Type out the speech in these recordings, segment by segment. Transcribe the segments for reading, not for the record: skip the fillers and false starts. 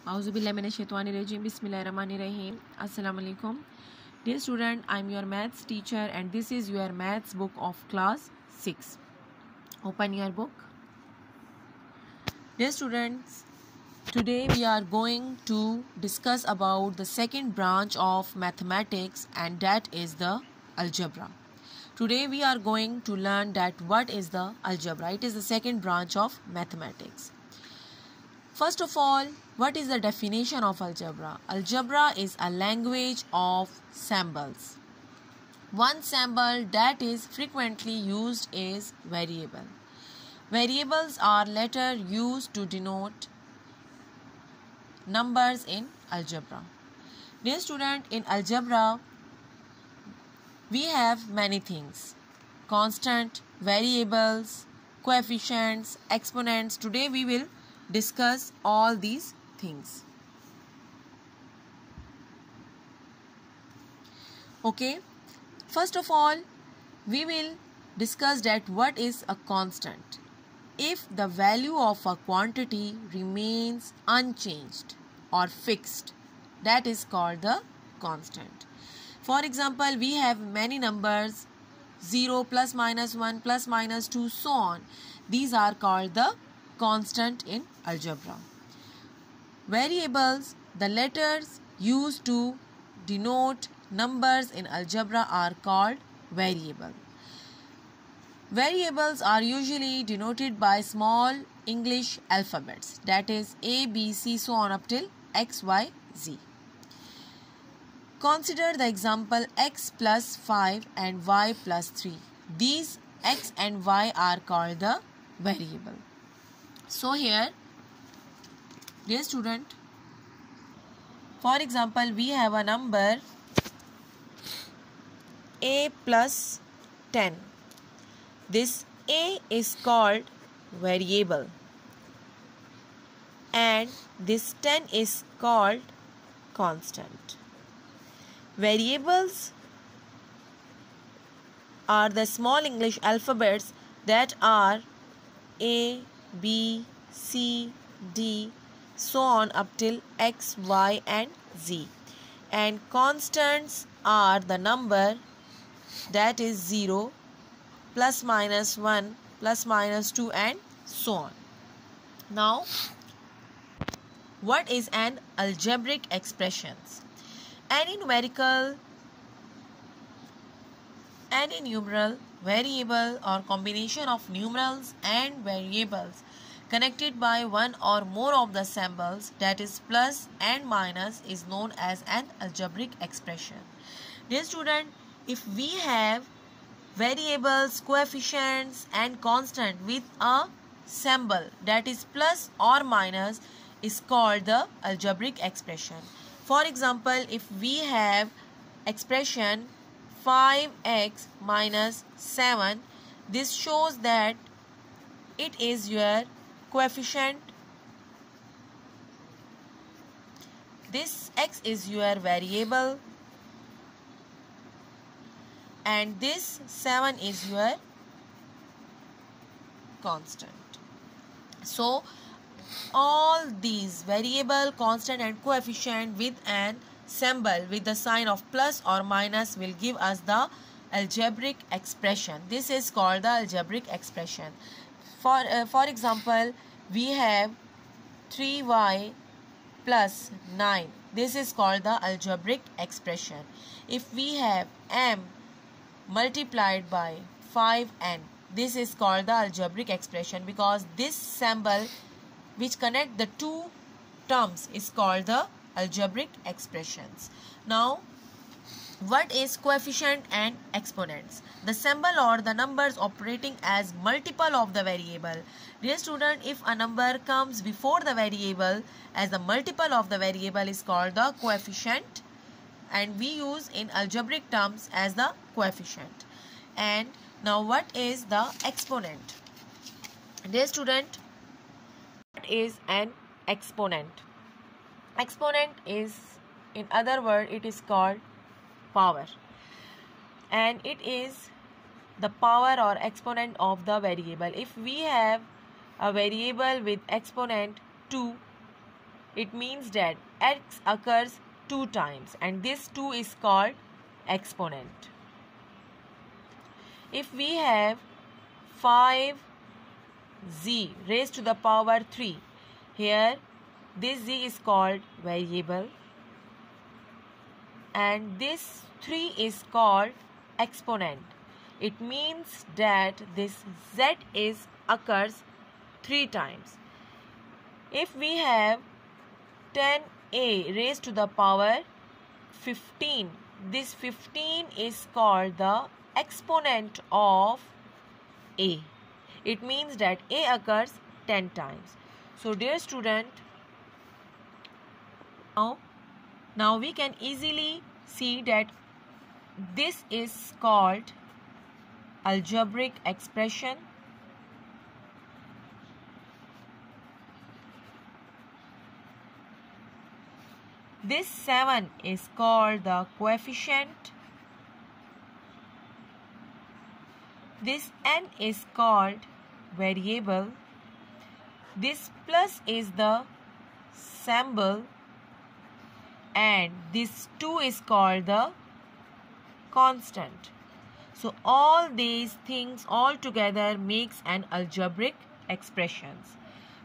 Auzubillahiminash-shaytanir-rajim. Bismillahir-rahmanir-rahim. Assalamu alaikum. Dear student, I am your maths teacher and this is your maths book of class 6. Open your book. Dear students, today we are going to discuss about the second branch of mathematics, and that is the algebra. Today we are going to learn that what is the algebra. It is the second branch of mathematics. First of all, what is the definition of algebra? Algebra is a language of symbols. One symbol that is frequently used is variable. Variables are letters used to denote numbers in algebra. Dear student, in algebra, we have many things: constant, variables, coefficients, exponents. Today we will discuss all these things. Okay, first of all, we will discuss that what is a constant. If the value of a quantity remains unchanged or fixed, that is called the constant. For example, we have many numbers: 0, plus minus 1, plus minus 2, so on. These are called the constant in algebra. Variables, the letters used to denote numbers in algebra, are called variable. Variables are usually denoted by small English alphabets, that is A, B, C, so on up till X, Y, Z. Consider the example x plus 5 and y plus 3. These x and y are called the variable. So here, dear student, for example, we have a number a plus 10. This a is called variable and this 10 is called constant. Variables are the small English alphabets that are A, B, C, D, so on up till X, Y and Z. And constants are the number that is 0, plus minus 1, plus minus 2 and so on. Now, what is an algebraic expression? Any numerical, any numeral, variable or combination of numerals and variables connected by one or more of the symbols, that is plus and minus, is known as an algebraic expression. Dear student, if we have variables, coefficients and constant with a symbol that is plus or minus, is called the algebraic expression. For example, if we have expression 5x minus 7, this shows that it is your coefficient. This x is your variable and this 7 is your constant. So all these variable, constant and coefficient with an symbol with the sign of plus or minus will give us the algebraic expression. This is called the algebraic expression. For example, we have 3y plus 9. This is called the algebraic expression. If we have m multiplied by 5n, this is called the algebraic expression because this symbol which connect the two terms is called the algebraic expressions. Now, what is coefficient and exponents? The symbol or the numbers operating as multiple of the variable. Dear student, if a number comes before the variable as the multiple of the variable, is called the coefficient and we use in algebraic terms as the coefficient. And now what is the exponent? Dear student, what is an exponent? Exponent is, in other words, it is called power, and it is the power or exponent of the variable. If we have a variable with exponent 2, it means that x occurs 2 times and this 2 is called exponent. If we have 5z raised to the power 3, here this z is called variable and this 3 is called exponent. It means that this z is occurs 3 times. If we have 10a raised to the power 15, this 15 is called the exponent of a. It means that a occurs 10 times. So dear student, now we can easily see that this is called algebraic expression. This 7 is called the coefficient. This n is called variable. This plus is the symbol and this 2 is called the constant. So all these things all together makes an algebraic expressions.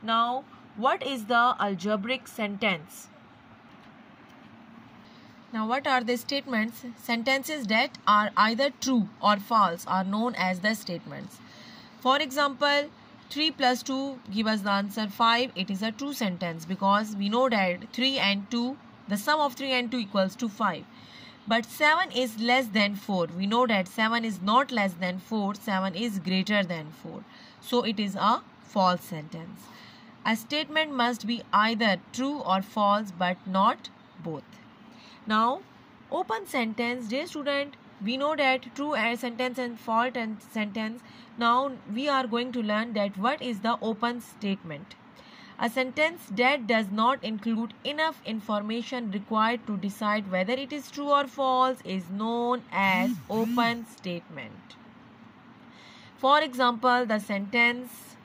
Now what is the algebraic sentence? Now what are the statements? Sentences that are either true or false are known as the statements. For example, 3 plus 2 give us the answer 5. It is a true sentence because we know that 3 and 2, the sum of 3 and 2 equals to 5. But 7 is less than 4. We know that 7 is not less than 4. 7 is greater than 4. So it is a false sentence. A statement must be either true or false but not both. Now, open sentence. Dear student, we know that true sentence and false sentence. Now, we are going to learn that what is the open statement. A sentence that does not include enough information required to decide whether it is true or false is known as open statement. For example, the sentence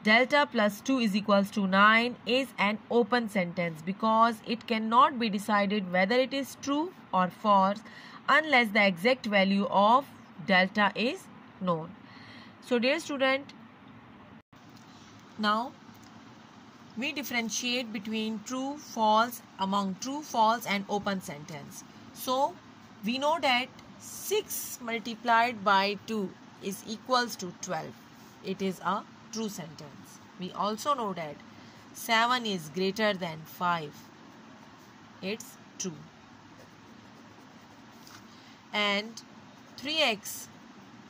delta plus 2 is equals to 9 is an open sentence because it cannot be decided whether it is true or false unless the exact value of delta is known. So dear student, now we differentiate between true, false, among true, false and open sentence. So we know that 6 multiplied by 2 is equals to 12. It is a true sentence. We also know that 7 is greater than 5. It's true. And 3x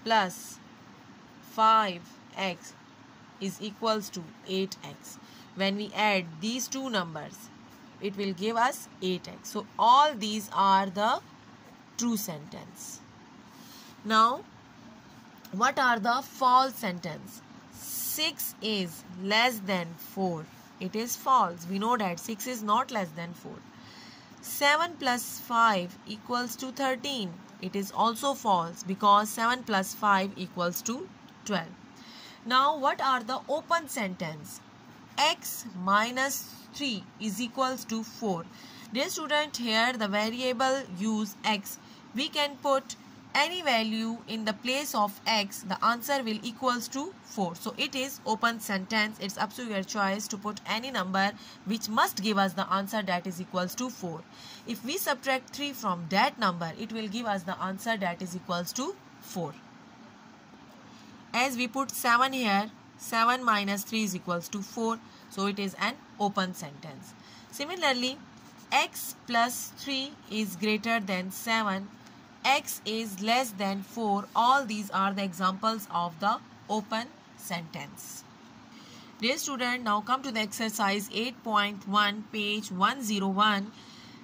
plus 5x is equals to 8x. When we add these two numbers, it will give us 8x. So all these are the true sentence. Now, what are the false sentence? 6 is less than 4. It is false. We know that 6 is not less than 4. 7 plus 5 equals to 13. It is also false because 7 plus 5 equals to 12. Now what are the open sentence? X minus 3 is equals to 4. Dear student, here the variable use x. We can put any value in the place of x, the answer will equals to 4. So it is open sentence. It's up to your choice to put any number which must give us the answer that is equals to 4. If we subtract 3 from that number, it will give us the answer that is equals to 4. As we put 7 here, 7 minus 3 is equals to 4. So it is an open sentence. Similarly, x plus 3 is greater than 7. X is less than 4. All these are the examples of the open sentence. Dear student, now come to the exercise 8.1, page 101.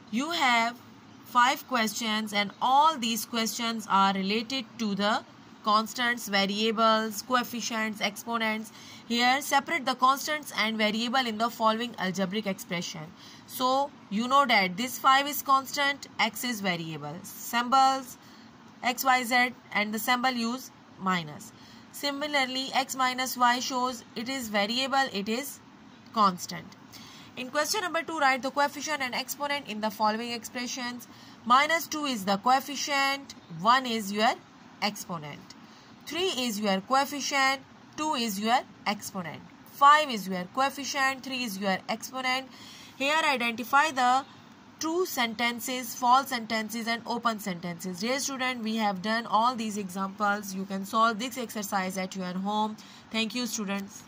You have 5 questions and all these questions are related to the constants, variables, coefficients, exponents. Here separate the constants and variable in the following algebraic expression. So you know that this 5 is constant, x is variable. Symbols x, y, z and the symbol use minus. Similarly, x minus y shows it is variable, it is constant. In question number 2, write the coefficient and exponent in the following expressions. -2 is the coefficient, 1 is your exponent. 3 is your coefficient, 2 is your exponent. 5 is your coefficient, 3 is your exponent. Here identify the true sentences, false sentences and open sentences. Dear student, we have done all these examples. You can solve this exercise at your home. Thank you, students.